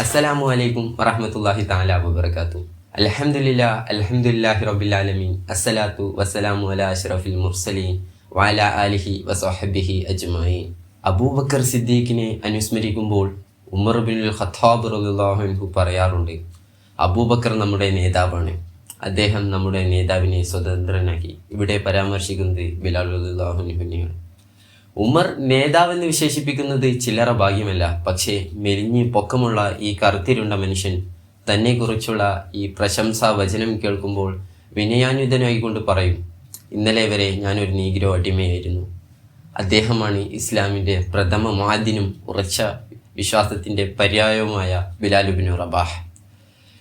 അസ്സലാമു അലൈക്കും വറഹ്മത്തുള്ളാഹി തആല വബറകാതുഹു. അൽഹംദുലില്ലാഹി റബ്ബിൽ ആലമീൻ. അസ്സലാത്തു വസ്സലാമു അലാ അഷ്റഫിൽ മുർസലീൻ വഅലാ ആലിഹി വസഹ്ബിഹി അജ്മഈൻ. അബൂബക്കർ സിദ്ദീഖിനെ അനുസ്മരിക്കുമ്പോൾ ഉമർ ഇബ്നുൽ ഖത്താബ് റളിയല്ലാഹു അൻഹു പറയാറുണ്ട്, അബൂബക്കർ നമ്മുടെ നേതാവാണ്, അദ്ദേഹം നമ്മുടെ നേതാവിനെ സ്വതന്ത്രനാക്കി. ഇവിടെ പരാമർശിക്കുന്നത് ബിലാൽ റളിയല്ലാഹു അൻഹുവിനെയാണ്. ഉമർ നേതാവെന്ന് വിശേഷിപ്പിക്കുന്നത് ചില്ലറ ഭാഗ്യമല്ല. പക്ഷേ മെലിഞ്ഞ് പൊക്കമുള്ള ഈ കറുത്തിരുണ്ട മനുഷ്യൻ തന്നെക്കുറിച്ചുള്ള ഈ പ്രശംസാ വചനം കേൾക്കുമ്പോൾ വിനയാന്വിതനായിക്കൊണ്ട് പറയും, ഇന്നലെ വരെ ഞാനൊരു നീഗ്രോ അടിമയായിരുന്നു. അദ്ദേഹമാണ് ഇസ്ലാമിൻ്റെ പ്രഥമ മുഅദ്ദിനും ഉറച്ച വിശ്വാസത്തിൻ്റെ പര്യായവുമായ ബിലാൽ ഇബ്നു റബാഹ്.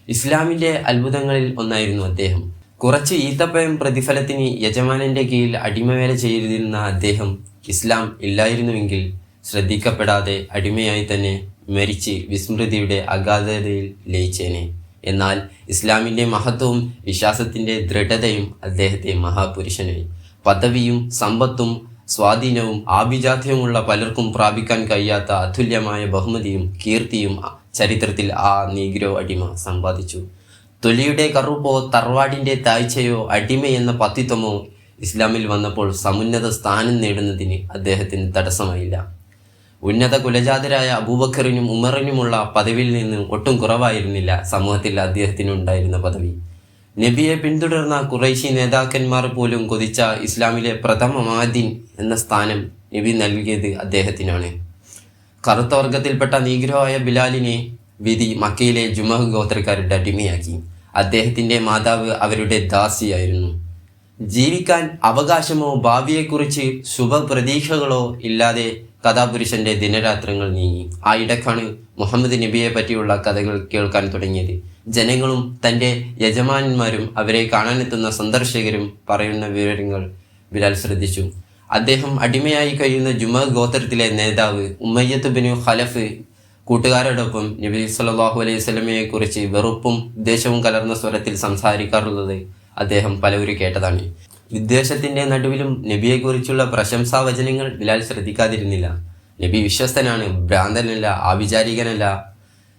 ഇസ്ലാമിൻ്റെ അത്ഭുതങ്ങളിൽ ഒന്നായിരുന്നു അദ്ദേഹം. കുറച്ച് ഈത്തപ്പഴം പ്രതിഫലത്തിന് യജമാനൻ്റെ കീഴിൽ അടിമവേല ചെയ്തിരുന്ന അദ്ദേഹം ഇസ്ലാം ഇല്ലായിരുന്നുവെങ്കിൽ ശ്രദ്ധിക്കപ്പെടാതെ അടിമയായി തന്നെ മരിച്ച് വിസ്മൃതിയുടെ അഗാധതയിൽ ലയിച്ചേനെ. എന്നാൽ ഇസ്ലാമിൻ്റെ മഹത്വവും വിശ്വാസത്തിൻ്റെ ദൃഢതയും അദ്ദേഹത്തെ മഹാപുരുഷനായി. പദവിയും സമ്പത്തും സ്വാധീനവും ആഭിജാത്യവുമുള്ള പലർക്കും പ്രാപിക്കാൻ കഴിയാത്ത അതുല്യമായ ബഹുമതിയും കീർത്തിയും ചരിത്രത്തിൽ ആ നീഗ്രോ അടിമ സമ്പാദിച്ചു. തൊലിയുടെ കറുപ്പോ തറവാടിൻ്റെ താഴ്ചയോ അടിമയെന്ന പത്തിത്വമോ ഇസ്ലാമിൽ വന്നപ്പോൾ സമുന്നത സ്ഥാനം നേടുന്നതിന് അദ്ദേഹത്തിന് തടസ്സമായില്ല. ഉന്നത കുലജാതരായ അബൂബക്കറിനും ഉമറിനുമുള്ള പദവിയിൽ നിന്ന് ഒട്ടും കുറവായിരുന്നില്ല സമൂഹത്തിൽ അദ്ദേഹത്തിനുണ്ടായിരുന്ന പദവി. നബിയെ പിന്തുടർന്ന ഖുറൈശി നേതാക്കന്മാർ പോലും കൊതിച്ച ഇസ്ലാമിലെ പ്രഥമ മുഅദ്ദിൻ എന്ന സ്ഥാനം നബി നൽകിയത് അദ്ദേഹത്തിനാണ്. കറുത്ത വർഗത്തിൽപ്പെട്ട നീഗ്രോ ആയ ബിലാലിനെ വിധി മക്കയിലെ ജുമഹ് ഗോത്രക്കാരുടെ അടിമയാക്കി. അദ്ദേഹത്തിൻ്റെ മാതാവ് അവരുടെ ദാസിയായിരുന്നു. ജീവിക്കാൻ അവകാശമോ ഭാവിയെക്കുറിച്ച് ശുഭപ്രതീക്ഷകളോ ഇല്ലാതെ കഥാപുരുഷന്റെ ദിനരാത്രങ്ങൾ നീങ്ങി. ആ ഇടക്കാണ് മുഹമ്മദ് നബിയെ പറ്റിയുള്ള കഥകൾ കേൾക്കാൻ തുടങ്ങിയത്. ജനങ്ങളും തൻ്റെ യജമാനന്മാരും അവരെ കാണാനെത്തുന്ന സന്ദർശകരും പറയുന്ന വിവരങ്ങൾ ബിലാൽ ശ്രദ്ധിച്ചു. അദ്ദേഹം അടിമയായി കഴിയുന്ന ജുമഹ് ഗോത്രത്തിലെ നേതാവ് ഉമയ്യത്ത് ബിനു ഖലഫ് കൂട്ടുകാരോടൊപ്പം നബി സല്ലല്ലാഹു അലൈഹി വസല്ലമയെ കുറിച്ച് വെറുപ്പും ഉദ്ദേശവും കലർന്ന സ്വരത്തിൽ സംസാരിക്കാറുള്ളത് അദ്ദേഹം പലവരും കേട്ടതാണ്. വിദ്വേഷത്തിൻ്റെ നടുവിലും നബിയെക്കുറിച്ചുള്ള പ്രശംസാവചനങ്ങൾ ബിലാൽ ശ്രദ്ധിക്കാതിരുന്നില്ല. നബി വിശ്വസ്തനാണ്, ഭ്രാന്തനല്ല, ആഭിചാരികനല്ല,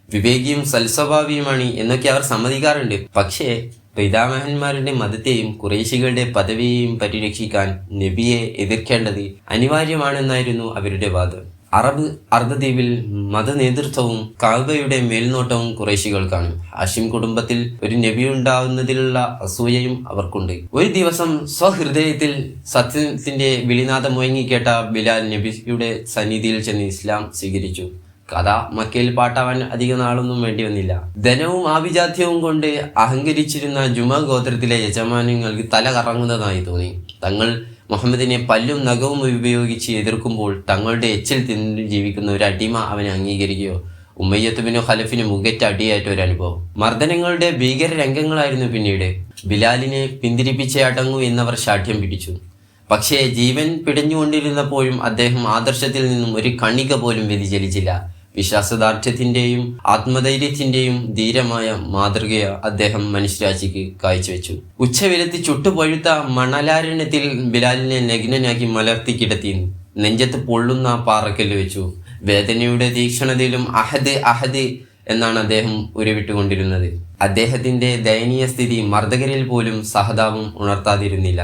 വിവേകിയും സൽസ്വഭാവിയുമാണ് എന്നൊക്കെ അവർ സമ്മതിക്കാറുണ്ട്. പക്ഷേ പിതാമഹന്മാരുടെ മതത്തെയും ഖുറൈശികളുടെ പദവിയെയും പരിരക്ഷിക്കാൻ നബിയെ എതിർക്കേണ്ടത് അനിവാര്യമാണെന്നായിരുന്നു അവരുടെ വാദം. അറബ് അർദ്ധദ്വീപിൽ മതനേതൃത്വവും കഅബയുടെ മേൽനോട്ടവും ഖുറൈശികൾക്കാണ്. ഹാഷിം കുടുംബത്തിൽ ഒരു നബി ഉണ്ടാവുന്നതിലുള്ള അസൂയയും അവർക്കുണ്ട്. ഒരു ദിവസം സ്വഹൃദയത്തിൽ സത്യത്തിന്റെ വിളിനാദം മുഴങ്ങിക്കേട്ട ബിലാൽ നബിയുടെ സന്നിധിയിൽ ചെന്ന് ഇസ്ലാം സ്വീകരിച്ചു. കഥ മക്കയിൽ പാട്ടാവാൻ അധിക നാളൊന്നും വേണ്ടി വന്നില്ല. ധനവും ആഭിജാത്യവും കൊണ്ട് അഹങ്കരിച്ചിരുന്ന ജുമഹ് ഗോത്രത്തിലെ യജമാനങ്ങൾക്ക് തല കറങ്ങുന്നതായി തോന്നി. തങ്ങൾ മുഹമ്മദിനെ പല്ലും നഖവും ഉപയോഗിച്ച് എതിർക്കുമ്പോൾ തങ്ങളുടെ എച്ചിൽ തിന്നു ജീവിക്കുന്ന ഒരു അടിമ അവനെ അംഗീകരിക്കുകയോ? ഉമയ്യത്ത് ബിനു ഖലഫിന് മുഖറ്റ അടിയായിട്ട ഒരു അനുഭവം. മർദ്ദനങ്ങളുടെ ഭീകര രംഗങ്ങളായിരുന്നു പിന്നീട്. ബിലാലിനെ പിന്തിരിപ്പിച്ചേ അടങ്ങൂ എന്നവർ ശാഠ്യം പിടിച്ചു. പക്ഷേ ജീവൻ പിടഞ്ഞുകൊണ്ടിരുന്നപ്പോഴും അദ്ദേഹം ആദർശത്തിൽ നിന്നും ഒരു കണിക പോലും വ്യതിചലിച്ചില്ല. വിശ്വാസദാർഢ്യത്തിൻ്റെയും ആത്മധൈര്യത്തിൻ്റെയും ധീരമായ മാതൃകയെ അദ്ദേഹം മനുഷ്യരാശിക്ക് കാഴ്ചവെച്ചു. ഉച്ചവെയിലത്ത് ചുട്ടുപഴുത്ത മണലാരണ്യത്തിൽ ബിലാലിനെ നഗ്നനാക്കി മലർത്തി കിടത്തി നെഞ്ചത്ത് പൊള്ളുന്ന പാറക്കല്ല് വെച്ചു. വേദനയുടെ തീക്ഷണതയിലും അഹദ് അഹദ് എന്നാണ് അദ്ദേഹം ഉരുവിട്ടുകൊണ്ടിരുന്നത്. അദ്ദേഹത്തിൻ്റെ ദയനീയ സ്ഥിതി മർദ്ദകരിൽ പോലും സഹതാപം ഉണർത്താതിരുന്നില്ല.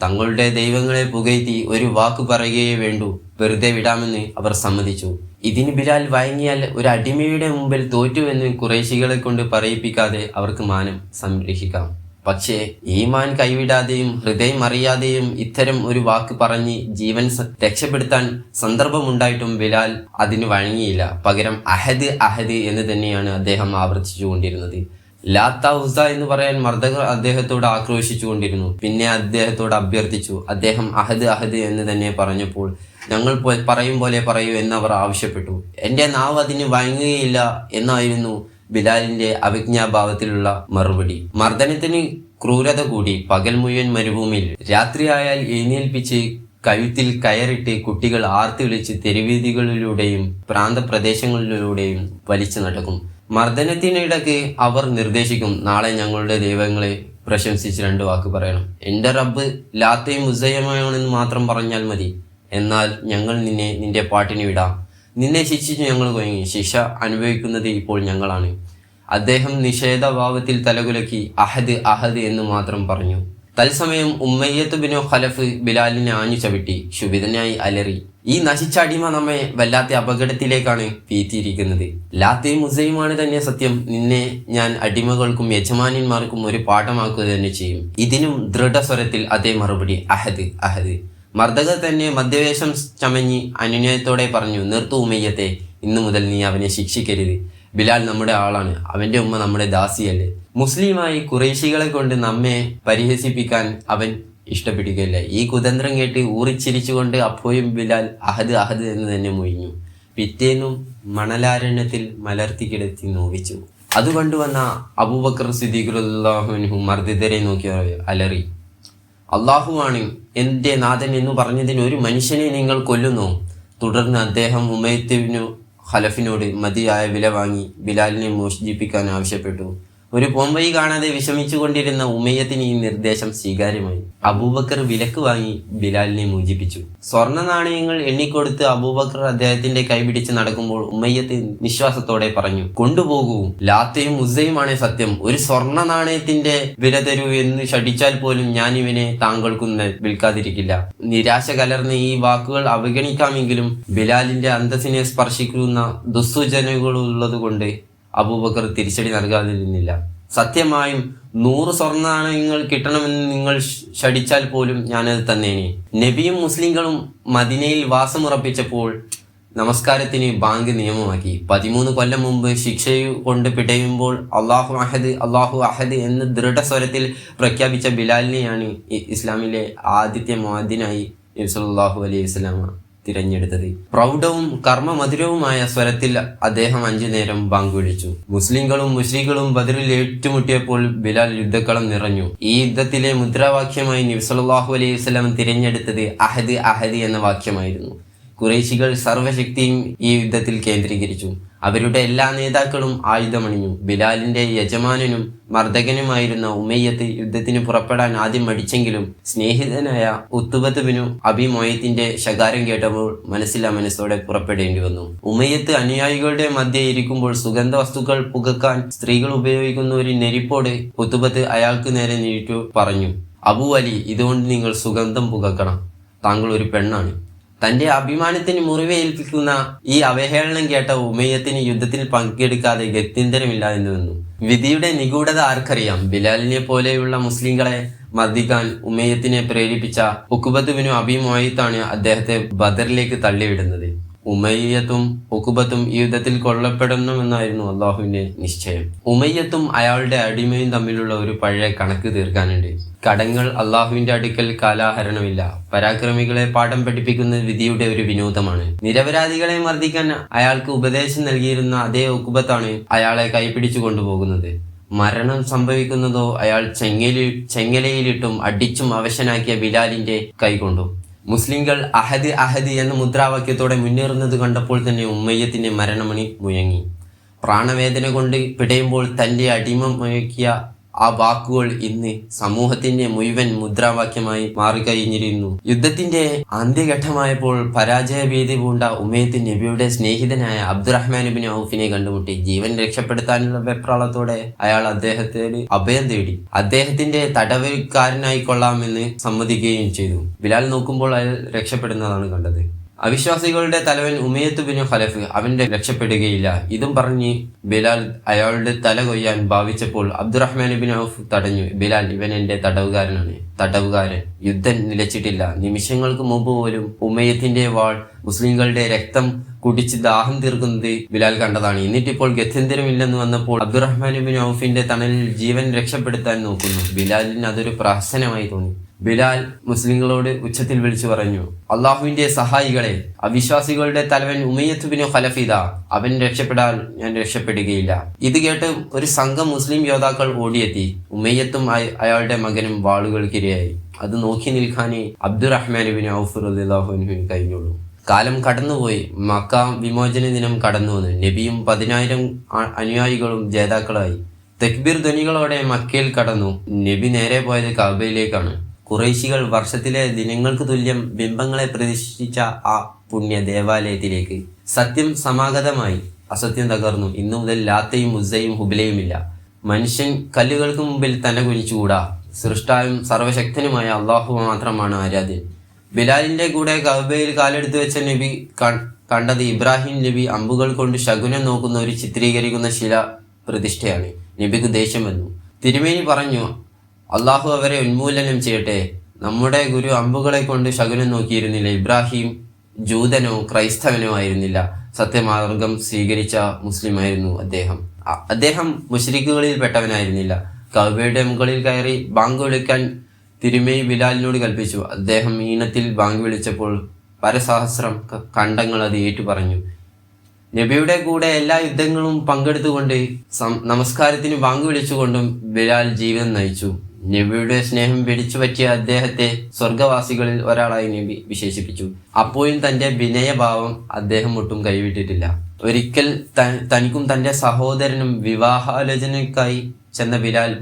തങ്ങളുടെ ദൈവങ്ങളെ പുകഴ്ത്തി ഒരു വാക്ക് പറയുകയേ വേണ്ടൂ, വെറുതെ വിടാമെന്ന് അവർ സമ്മതിച്ചു. ഇതിന് ബിലാൽ വഴങ്ങിയാൽ ഒരു അടിമയുടെ മുമ്പിൽ തോറ്റുവെന്ന് ഖുറൈശികളെ കൊണ്ട് പറയിപ്പിക്കാതെ അവർക്ക് മാനം സംരക്ഷിക്കാം. പക്ഷേ ഈമാൻ കൈവിടാതെയും ഹൃദയം അറിയാതെയും ഇത്തരം ഒരു വാക്ക് പറഞ്ഞ് ജീവൻ രക്ഷപ്പെടുത്താൻ സന്ദർഭമുണ്ടായിട്ടും ബിലാൽ അതിന് വഴങ്ങിയില്ല. പകരം അഹദ് അഹദ് എന്ന് തന്നെയാണ് അദ്ദേഹം ആവർത്തിച്ചു കൊണ്ടിരുന്നത്. ലാത്ത ഉസ എന്ന് പറയാൻ മർദ്ദകർ അദ്ദേഹത്തോട് ആക്രോശിച്ചു കൊണ്ടിരുന്നു. പിന്നെ അദ്ദേഹത്തോട് അഭ്യർത്ഥിച്ചു. അദ്ദേഹം അഹദ് അഹദ് എന്ന് തന്നെ പറഞ്ഞപ്പോൾ ഞങ്ങൾ പറയും പോലെ പറയൂ എന്നവർ ആവശ്യപ്പെട്ടു. എൻ്റെ നാവ് അതിന് വഴങ്ങുകയില്ല എന്നായിരുന്നു ബിലാലിന്റെ അവജ്ഞാഭാവത്തിലുള്ള മറുപടി. മർദ്ദനത്തിന് ക്രൂരത കൂടി. പകൽ മുഴുവൻ മരുഭൂമിയിൽ, രാത്രിയായാൽ എഴുന്നേൽപ്പിച്ച് കഴുത്തിൽ കയറിട്ട് കുട്ടികൾ ആർത്തി വിളിച്ച് തെരുവീതികളിലൂടെയും പ്രാന്തപ്രദേശങ്ങളിലൂടെയും വലിച്ചു നടക്കും. മർദ്ദനത്തിനിടയ്ക്ക് അവർ നിർദ്ദേശിക്കും, നാളെ ഞങ്ങളുടെ ദൈവങ്ങളെ പ്രശംസിച്ച് 2 വാക്ക് പറയണം. എൻ്റെ റബ്ബ് ലാത്തയും ഉസയമാണെന്ന് മാത്രം പറഞ്ഞാൽ മതി, എന്നാൽ ഞങ്ങൾ നിന്നെ നിന്റെ പാട്ടിന് വിടാം. നിന്നെ ശിക്ഷിച്ച് ഞങ്ങൾ കൊയങ്ങി, ശിക്ഷ അനുഭവിക്കുന്നത് ഇപ്പോൾ ഞങ്ങളാണ്. അദ്ദേഹം നിഷേധഭാവത്തിൽ തലകുലക്കി അഹദ് അഹദ് എന്ന് മാത്രം പറഞ്ഞു. തത്സമയം ഉമ്മയ്യത്ത് ബിനു ഖലഫ് ബിലാലിനെ ആഞ്ഞു ചവിട്ടി ക്ഷുഭിതനായി അലറി. ഈ നശിച്ച അടിമ നമ്മെ വല്ലാത്ത അപകടത്തിലേക്കാണ് വീഴ്ത്തിയിരിക്കുന്നത്. ലാത്തയും ഉസയുമാണ് തന്നെ സത്യം. നിന്നെ ഞാൻ അടിമകൾക്കും യജമാനന്മാർക്കും ഒരു പാഠമാക്കുക തന്നെ ചെയ്യും. ഇതിനും ദൃഢസ്വരത്തിൽ അതേ മറുപടി, അഹദ് അഹദ്. മർദ്ദകർ തന്നെ മധ്യവേഷം ചമഞ്ഞി അനുനയത്തോടെ പറഞ്ഞു, നിർത്തു ഉമ്മയ്യത്തെ, ഇന്നു മുതൽ നീ അവനെ ശിക്ഷിക്കരുത്. ബിലാൽ നമ്മുടെ ആളാണ്, അവന്റെ ഉമ്മ നമ്മുടെ ദാസിയല്ലേ. മുസ്ലിമായി ഖുറൈശികളെ കൊണ്ട് നമ്മെ പരിഹസിപ്പിക്കാൻ അവൻ ഇഷ്ടപ്പെടുകയില്ല. ഈ കുതന്ത്രം കേട്ട് ഊറിച്ചിരിച്ചുകൊണ്ട് അപ്പോഴും ബിലാൽ അഹദ് അഹദ് എന്ന് തന്നെ മൊഴിഞ്ഞു. പിറ്റേന്നും മണലാരണ്യത്തിൽ മലർത്തി കിടത്തി നോവിച്ചു. അത് കണ്ടുവന്ന അബൂബക്കർ സിദ്ദീഖ് റളിയല്ലാഹു അൻഹു മർദ്ദിതരെ നോക്കി അലറി, അള്ളാഹുവാണ് എൻ്റെ നാഥൻ എന്ന് പറഞ്ഞതിന് ഒരു മനുഷ്യനെ നിങ്ങൾ കൊല്ലുന്നു. തുടർന്ന് അദ്ദേഹം ഉമയ്യത്ത് ബിനു ഖലഫിനോട് മതിയായ വില വാങ്ങി ബിലാലിനെ മോചിപ്പിക്കാൻ ആവശ്യപ്പെട്ടു. ഒരു പോംവഴി കാണാതെ വിഷമിച്ചു കൊണ്ടിരുന്ന ഉമയ്യത്തിന് ഈ നിർദ്ദേശം സ്വീകാര്യമായി. അബൂബക്കർ വിലക്ക് വാങ്ങി ബിലാലിനെ മോചിപ്പിച്ചു. സ്വർണ്ണ നാണയങ്ങൾ എണ്ണിക്കൊടുത്ത് അബൂബക്കർ അദ്ദേഹത്തിന്റെ കൈപിടിച്ച് നടക്കുമ്പോൾ ഉമയ്യത്ത് നിശ്വാസത്തോടെ പറഞ്ഞു, കൊണ്ടുപോകൂ, ലാത്തയും ഉസ്സയുമാണ് സത്യം. ഒരു സ്വർണ്ണ നാണയത്തിന്റെ വില തരൂ എന്ന് ശഠിച്ചാൽ പോലും ഞാൻ ഇവനെ താങ്കൾക്കും വിൽക്കാതിരിക്കില്ല. നിരാശ കലർന്ന ഈ വാക്കുകൾ അവഗണിക്കാമെങ്കിലും ബിലാലിന്റെ അന്തസ്സിനെ സ്പർശിക്കുന്ന ദുസ്സൂചനകളുള്ളത് കൊണ്ട് അബൂബക്കർ തിരിച്ചടി നൽകാതിരുന്നില്ല. സത്യമായും 100 സ്വർണ്ണ നാണയങ്ങൾ കിട്ടണമെന്ന് നിങ്ങൾ ശഠിച്ചാൽ പോലും ഞാനത് തന്നേനെ. നബിയും മുസ്ലിങ്ങളും മദീനയിൽ വാസമുറപ്പിച്ചപ്പോൾ നമസ്കാരത്തിന് ബാങ്ക് നിയമമാക്കി. 13 കൊല്ലം മുമ്പ് ശിക്ഷ കൊണ്ട് പിടയുമ്പോൾ അള്ളാഹു അഹദ് അള്ളാഹു അഹദ് എന്ന് ദൃഢസ്വരത്തിൽ പ്രഖ്യാപിച്ച ബിലാലിനെയാണ് ഇസ്ലാമിലെ ആദ്യത്തെ മുഅദ്ദിനായി നബി സല്ലല്ലാഹു അലൈഹി വസല്ലം തിരഞ്ഞെടുത്തത്. പ്രൗഢവും കർമ്മമധുരവുമായ സ്വരത്തിൽ അദ്ദേഹം 5 നേരം ബാങ്ക് വിളിച്ചു. മുസ്ലിങ്ങളും മുശ്രിക്കുകളും ബദറിൽ ഏറ്റുമുട്ടിയപ്പോൾ ബിലാൽ യുദ്ധക്കളം നിറഞ്ഞു. ഈ യുദ്ധത്തിലെ മുദ്രാവാക്യമായി നബി സല്ലല്ലാഹു അലൈഹി വസല്ലം തിരഞ്ഞെടുത്തത് അഹദ് അഹദ് എന്ന വാക്യമായിരുന്നു. ഖുറൈശികൾ സർവ്വശക്തിയും ഈ യുദ്ധത്തിൽ കേന്ദ്രീകരിച്ചു. അവരുടെ എല്ലാ നേതാക്കളും ആയുധമണിഞ്ഞു. ബിലാലിന്റെ യജമാനനും മർദ്ദകനുമായിരുന്ന ഉമയ്യത്ത് യുദ്ധത്തിന് പുറപ്പെടാൻ ആദ്യം മടിച്ചെങ്കിലും സ്നേഹിതനായ ഉത്തുബത്ത് ബിനു അബി മുഅയ്ത്തിന്റെ ശകാരം കേട്ടപ്പോൾ മനസ്സില്ലാ മനസ്സോടെ പുറപ്പെടേണ്ടി വന്നു. ഉമയ്യത്ത് അനുയായികളുടെ മധ്യേ ഇരിക്കുമ്പോൾ സുഗന്ധ വസ്തുക്കൾ പുകക്കാൻ സ്ത്രീകൾ ഉപയോഗിക്കുന്ന ഒരു നെരിപ്പോട് ഉത്തുബത്ത് അയാൾക്ക് നേരെ നീട്ടു പറഞ്ഞു, അബൂ അലി, ഇതുകൊണ്ട് നിങ്ങൾ സുഗന്ധം പുകക്കണം. താങ്കൾ ഒരു പെണ്ണാണ്. തന്റെ അഭിമാനത്തിന് മുറിവേൽപ്പിക്കുന്ന ഈ അവഹേളനം കേട്ട ഉമയ്യത്തിന് യുദ്ധത്തിൽ പങ്കെടുക്കാതെ ഗത്യന്തരമില്ല എന്ന് വന്നു. വിധിയുടെ നിഗൂഢത ആർക്കറിയാം? ബിലാലിനെ പോലെയുള്ള മുസ്ലിങ്ങളെ മർദ്ദിക്കാൻ ഉമയ്യത്തിനെ പ്രേരിപ്പിച്ച ഉഖബത്ത് ബിനു അബി മുഅയ്ത്താണ് അദ്ദേഹത്തെ ബദറിലേക്ക് തള്ളിവിടുന്നത്. ഉമയ്യത്തും ഉഖബത്തും ഈ യുദ്ധത്തിൽ കൊല്ലപ്പെടണമെന്നായിരുന്നു അള്ളാഹുവിന്റെ നിശ്ചയം. ഉമയ്യത്തും അയാളുടെ അടിമയും തമ്മിലുള്ള ഒരു പഴയ കണക്ക് തീർക്കാനുണ്ട്. കടങ്ങൾ അള്ളാഹുവിന്റെ അടുക്കൽ കാലാഹരണമില്ല. പരാക്രമികളെ പാഠം പഠിപ്പിക്കുന്നത് വിധിയുടെ ഒരു വിനോദമാണ്. നിരപരാധികളെ മർദ്ദിക്കാൻ അയാൾക്ക് ഉപദേശം നൽകിയിരുന്ന അതേ ഉഖബത്താണ് അയാളെ കൈപിടിച്ചു കൊണ്ടുപോകുന്നത്. മരണം സംഭവിക്കുന്നതോ അയാൾ ചെങ്ങലയിലിട്ടും അടിച്ചും അവശനാക്കിയ ബിലാലിന്റെ കൈകൊണ്ടും. മുസ്ലിങ്ങൾ അഹദ് അഹദ് എന്ന മുദ്രാവാക്യത്തോടെ മുന്നേറുന്നത് കണ്ടപ്പോൾ തന്നെ ഉമ്മയ്യത്തിന്റെ മരണമണി മുഴങ്ങി. പ്രാണവേദന കൊണ്ട് പിടയുമ്പോൾ തന്റെ അടിമ മുഴക്കിയ ആ വാക്കുകൾ ഇന്ന് സമൂഹത്തിന്റെ മുഴുവൻ മുദ്രാവാക്യമായി മാറിക്കഴിഞ്ഞിരുന്നു. യുദ്ധത്തിന്റെ അന്ത്യഘട്ടമായപ്പോൾ പരാജയഭീതി പൂണ്ട ഉമയ്യത്ത് നബിയുടെ സ്നേഹിതനായ അബ്ദുറഹ്മാൻ ഇബ്നു ഔഫിനെ കണ്ടുമുട്ടി. ജീവൻ രക്ഷപ്പെടുത്താനുള്ള വെപ്രാളത്തോടെ അയാൾ അദ്ദേഹത്തോട് അഭയം തേടി. അദ്ദേഹത്തിന്റെ തടവുകാരനായി കൊള്ളാമെന്ന് സമ്മതിക്കുകയും ചെയ്തു. ബിലാൽ നോക്കുമ്പോൾ അയാൾ രക്ഷപ്പെടുന്നതാണ് കണ്ടത്. അവിശ്വാസികളുടെ തലവൻ ഉമയ്യത്ത് ബിനു ഖലഫ് അവന്റെ രക്ഷപ്പെടുകയില്ല. ഇതും പറഞ്ഞ് ബിലാൽ അയാളുടെ തല കൊയ്യാൻ ഭാവിച്ചപ്പോൾ അബ്ദുറഹ്മാൻ ഇബ്നു ഔഫ് തടഞ്ഞു. ബിലാൽ, ഇവൻ എന്റെ തടവുകാരനാണ്. തടവുകാരൻ? യുദ്ധം നിലച്ചിട്ടില്ല. നിമിഷങ്ങൾക്ക് മുമ്പ് പോലും ഉമയ്യത്തിന്റെ വാൾ മുസ്ലിങ്ങളുടെ രക്തം കുടിച്ച് ദാഹം തീർക്കുന്നത് ബിലാൽ കണ്ടതാണ്. എന്നിട്ടിപ്പോൾ ഗത്യന്തരമില്ലെന്ന് വന്നപ്പോൾ അബ്ദുറഹ്മാൻ ഇബ്നു ഔഫിന്റെ തണലിൽ ജീവൻ രക്ഷപ്പെടുത്താൻ നോക്കുന്നു. ബിലാലിന് അതൊരു പ്രഹസനമായി തോന്നി. ബിലാൽ മുസ്ലിങ്ങളോട് ഉച്ചത്തിൽ വിളിച്ചു പറഞ്ഞു, അള്ളാഹുവിന്റെ സഹായികളെ, അവിശ്വാസികളുടെ തലവൻ ഉമയ്യത്ത് ബിനു ഖലഫ് ഇതാ. അവൻ രക്ഷപ്പെടാൻ ഞാൻ രക്ഷപ്പെടുകയില്ല. ഇത് കേട്ട് ഒരു സംഘം മുസ്ലിം യോദ്ധാക്കൾ ഓടിയെത്തി. ഉമയ്യത്തും അയാളുടെ മകനും വാളുകൾക്കിരയായി. അത് നോക്കി നിൽക്കാനേ അബ്ദുറഹ്മാൻ ഇബ്നു ഔഫ് റളിയല്ലാഹു അൻഹുവിന് കഴിഞ്ഞുള്ളൂ. കാലം കടന്നുപോയി. മക്ക വിമോചന ദിനം കടന്നു വന്നു. നബിയും 10,000 അനുയായികളും ജേതാക്കളായി. തക്ബീർ ധ്വനികളോടെ മക്കയിൽ കടന്നു. നബി നേരെ പോയത് കഅബയിലേക്കാണ്. ഖുറൈശികൾ വർഷത്തിലെ ദിനങ്ങൾക്ക് തുല്യം ബിംബങ്ങളെ പ്രതിഷ്ഠിച്ച ആ പുണ്യ ദേവാലയത്തിലേക്ക്. സത്യം സമാഗതമായി, അസത്യം തകർന്നു. ഇന്നു മുതൽ ലാത്തയും ഉസ്സയും ഹുബിലയുമില്ല. മനുഷ്യൻ കല്ലുകൾക്ക് മുമ്പിൽ തന്നെ കുനിച്ചുകൂടാ. സൃഷ്ടാവും സർവശക്തനുമായ അള്ളാഹു മാത്രമാണ് ആരാധ്യൻ. ബിലാലിന്റെ കൂടെ കഅബയിൽ കാലെടുത്ത് വെച്ച നബി കണ്ടത് ഇബ്രാഹിം നബി അമ്പുകൾ കൊണ്ട് ശകുനം നോക്കുന്ന ഒരു ചിത്രീകരിക്കുന്ന ശില പ്രതിഷ്ഠയാണ്. നബിക്ക് ദേഷ്യം വന്നു. തിരുമേനി പറഞ്ഞു, അള്ളാഹു അവരെ ഉന്മൂലനം ചെയ്യട്ടെ. നമ്മുടെ ഗുരു അമ്പുകളെ കൊണ്ട് ശകുനം നോക്കിയിരുന്നില്ല. ഇബ്രാഹിം ജൂതനോ ക്രൈസ്തവനോ ആയിരുന്നില്ല. സത്യമാർഗം സ്വീകരിച്ച മുസ്ലിമായിരുന്നു അദ്ദേഹം മുശ്രിക്കുകളിൽ പെട്ടവനായിരുന്നില്ല. കഅബയുടെ മുകളിൽ കയറി ബാങ്ക് വിളിക്കാൻ തിരുമേനി ബിലാലിനോട് കൽപ്പിച്ചു. അദ്ദേഹം ഈണത്തിൽ ബാങ്ക് വിളിച്ചപ്പോൾ പരസഹസ്രം കണ്ടങ്ങൾ അത് ഏറ്റുപറഞ്ഞു. നബിയുടെ കൂടെ എല്ലാ യുദ്ധങ്ങളും പങ്കെടുത്തുകൊണ്ട് നമസ്കാരത്തിന് ബാങ്ക് വിളിച്ചുകൊണ്ടും ബിലാൽ ജീവിതം നയിച്ചു. നബിയുടെ സ്നേഹം പിടിച്ചു പറ്റിയ അദ്ദേഹത്തെ സ്വർഗവാസികളിൽ ഒരാളായി നബി വിശേഷിപ്പിച്ചു. അപ്പോഴും തന്റെ വിനയഭാവം അദ്ദേഹം ഒട്ടും കൈവിട്ടിട്ടില്ല. ഒരിക്കൽ തനിക്കും തന്റെ സഹോദരനും വിവാഹാലോചനയ്ക്കായി ചെന്ന ബിലാൽ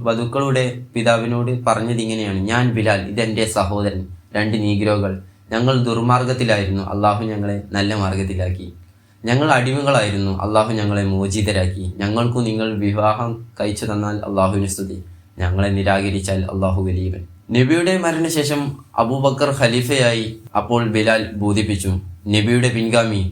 വധുക്കളുടെ പിതാവിനോട് പറഞ്ഞതിങ്ങനെയാണ്: ഞാൻ ബിലാൽ, ഇതെന്റെ സഹോദരൻ, 2 നീഗ്രോകൾ. ഞങ്ങൾ ദുർമാർഗത്തിലായിരുന്നു, അള്ളാഹു ഞങ്ങളെ നല്ല മാർഗത്തിലാക്കി. ഞങ്ങൾ അടിമകളായിരുന്നു, അള്ളാഹു ഞങ്ങളെ മോചിതരാക്കി. ഞങ്ങൾക്കു നിങ്ങൾ വിവാഹം കഴിച്ചു തന്നാൽ അള്ളാഹുവിന് സ്തുതി, ഞങ്ങളെ നിരാകരിച്ചാൽ അള്ളാഹു വലിയവൻ. നബിയുടെ മരണശേഷം അബൂബക്കർ ഖലീഫയായി. അപ്പോൾ ബിലാൽ ബോധിപ്പിച്ചു, നബിയുടെ പിൻഗാമി,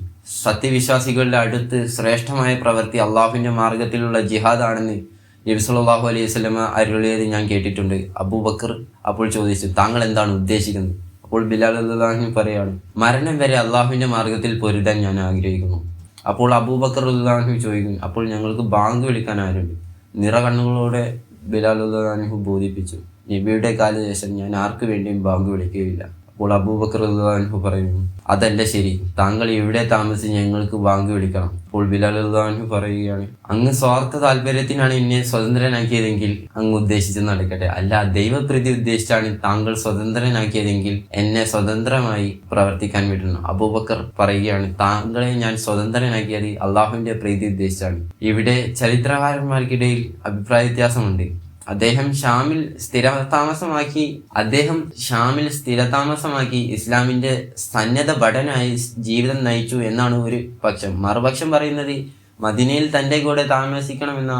സത്യവിശ്വാസികളുടെ അടുത്ത് ശ്രേഷ്ഠമായ പ്രവൃത്തി അള്ളാഹുവിന്റെ മാർഗത്തിലുള്ള ജിഹാദ് ആണെന്ന് നബി സല്ലല്ലാഹു അലൈഹി വസല്ലമ അരുളിയത് ഞാൻ കേട്ടിട്ടുണ്ട്. അബൂബക്കർ അപ്പോൾ ചോദിച്ചു, താങ്കൾ എന്താണ് ഉദ്ദേശിക്കുന്നത്? അപ്പോൾ ബിലാൽ റളിയല്ലാഹു അൻഹു പറയാണ്, മരണം വരെ അള്ളാഹുവിന്റെ മാർഗത്തിൽ പൊരുതാൻ ഞാൻ ആഗ്രഹിക്കുന്നു. അപ്പോൾ അബൂബക്കർ റളിയല്ലാഹു അൻഹു ചോദിക്കുന്നു, അപ്പോൾ ഞങ്ങൾക്ക് ബാങ്ക് വിളിക്കാൻ ആരുണ്ട്? നിറകണ്ണുകളോടെ ബിലാൽ റളിയല്ലാഹു അൻഹു ബോധിപ്പിച്ചു, നബിയുടെ കാലശേഷം ഞാൻ ആർക്കു വേണ്ടിയും ബാങ്ക് വിളിക്കുകയില്ല. അപ്പോൾ അബൂബക്കർ റളിയല്ലാഹു അൻഹു പറയുന്നു, അതല്ല ശരി, താങ്കൾ ഇവിടെ താമസിച്ച് ഞങ്ങൾക്ക് ബാങ്ക് വിളിക്കണം. അപ്പോൾ ബിലാൽ റളിയല്ലാഹു അൻഹു പറയുകയാണ്, അങ്ങ് സ്വാർത്ഥ താല്പര്യത്തിനാണ് എന്നെ സ്വതന്ത്രനാക്കിയതെങ്കിൽ അങ്ങ് ഉദ്ദേശിച്ച് നടക്കട്ടെ. അല്ല, ദൈവപ്രീതി ഉദ്ദേശിച്ചാണ് താങ്കൾ സ്വതന്ത്രനാക്കിയതെങ്കിൽ എന്നെ സ്വതന്ത്രമായി പ്രവർത്തിക്കാൻ വിടണം. അബൂബക്കർ പറയുകയാണ്, താങ്കളെ ഞാൻ സ്വതന്ത്രനാക്കിയത് അള്ളാഹുവിന്റെ പ്രീതി ഉദ്ദേശിച്ചാണ്. ഇവിടെ ചരിത്രകാരന്മാർക്കിടയിൽ അഭിപ്രായ വ്യത്യാസമുണ്ട്. അദ്ദേഹം ഷാമിൽ സ്ഥിരതാമസമാക്കി ഇസ്ലാമിന്റെ സന്നദ്ധ ഭടനായി ജീവിതം നയിച്ചു എന്നാണ് ഒരു പക്ഷം. മറുപക്ഷം പറയുന്നത് മദീനയിൽ തന്റെ കൂടെ താമസിക്കണമെന്ന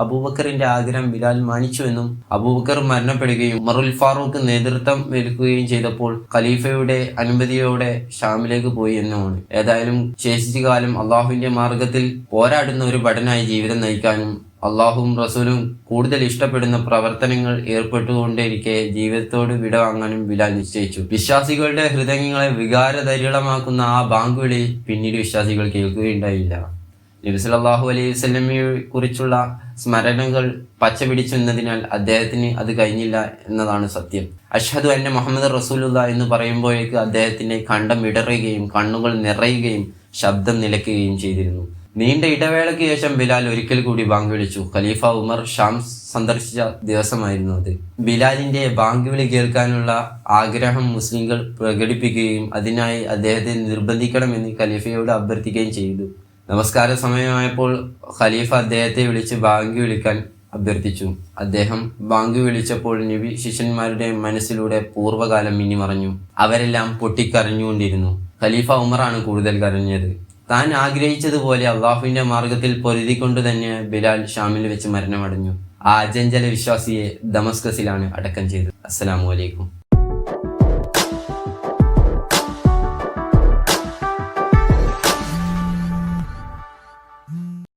അബൂബക്കറിന്റെ ആഗ്രഹം ബിലാൽ മാനിച്ചുവെന്നും അബൂബക്കർ മരണപ്പെടുകയും ഉമറുൽ ഫാറൂഖ് നേതൃത്വം ഏൽക്കുകയും ചെയ്തപ്പോൾ ഖലീഫയുടെ അനുമതിയോടെ ഷാമിലേക്ക് പോയി എന്നുമാണ്. ഏതായാലും ശേഷിച്ച കാലം അള്ളാഹുവിന്റെ മാർഗത്തിൽ പോരാടുന്ന ഒരു ഭടനായി ജീവിതം നയിക്കാനും അള്ളാഹുവും റസൂലും കൂടുതൽ ഇഷ്ടപ്പെടുന്ന പ്രവർത്തനങ്ങൾ ഏർപ്പെട്ടുകൊണ്ടിരിക്കെ ജീവിതത്തോട് വിടവാങ്ങാനും ബിലാൽ നിശ്ചയിച്ചു. വിശ്വാസികളുടെ ഹൃദയങ്ങളെ വികാരതരിളമാക്കുന്ന ആ ബാങ്ക് വിളി പിന്നീട് വിശ്വാസികൾ കേൾക്കുകയുണ്ടായില്ല. നബി സല്ലല്ലാഹു അലൈഹി വസല്ലമയെ കുറിച്ചുള്ള സ്മരണകൾ പച്ചപിടിച്ചു എന്നതിനാൽ അദ്ദേഹത്തിന് അത് കഴിഞ്ഞില്ല എന്നതാണ് സത്യം. അഷ്ഹദു അന്ന മുഹമ്മദ് റസൂലുള്ളാഹി എന്ന് പറയുമ്പോഴേക്ക് അദ്ദേഹത്തിന്റെ കണ്ഠം ഇടറുകയും കണ്ണുകൾ നിറയുകയും ശബ്ദം നിലയ്ക്കുകയും ചെയ്തിരുന്നു. നീണ്ട ഇടവേളയ്ക്ക് ശേഷം ബിലാൽ ഒരിക്കൽ കൂടി ബാങ്ക് വിളിച്ചു. ഖലീഫ ഉമർ ഷാം സന്ദർശിച്ച ദിവസമായിരുന്നു അത്. ബിലാലിന്റെ ബാങ്ക് വിളി കേൾക്കാനുള്ള ആഗ്രഹം മുസ്ലിങ്ങൾ പ്രകടിപ്പിക്കുകയും അതിനായി അദ്ദേഹത്തെ നിർബന്ധിക്കണമെന്ന് ഖലീഫയോട് അഭ്യർത്ഥിക്കുകയും ചെയ്തു. നമസ്കാര സമയമായപ്പോൾ ഖലീഫ അദ്ദേഹത്തെ വിളിച്ച് ബാങ്ക് വിളിക്കാൻ അഭ്യർത്ഥിച്ചു. അദ്ദേഹം ബാങ്ക് വിളിച്ചപ്പോൾ നബി ശിഷ്യന്മാരുടെ മനസ്സിലൂടെ പൂർവ്വകാലം മിന്നിമറഞ്ഞു. അവരെല്ലാം പൊട്ടിക്കരഞ്ഞുകൊണ്ടിരുന്നു. ഖലീഫ ഉമറാണ് കൂടുതൽ കരഞ്ഞത്. താൻ ആഗ്രഹിച്ചതുപോലെ അള്ളാഹുവിന്റെ മാർഗത്തിൽ പൊരുതിക്കൊണ്ട് തന്നെ ബിലാൽ ഷാമിൽ വെച്ച് മരണമടഞ്ഞു. ആ അജഞ്ചല വിശ്വാസിയെ ദമസ്കസിലാണ് അടക്കം ചെയ്തത്. അസ്സലാമു അലൈക്കും.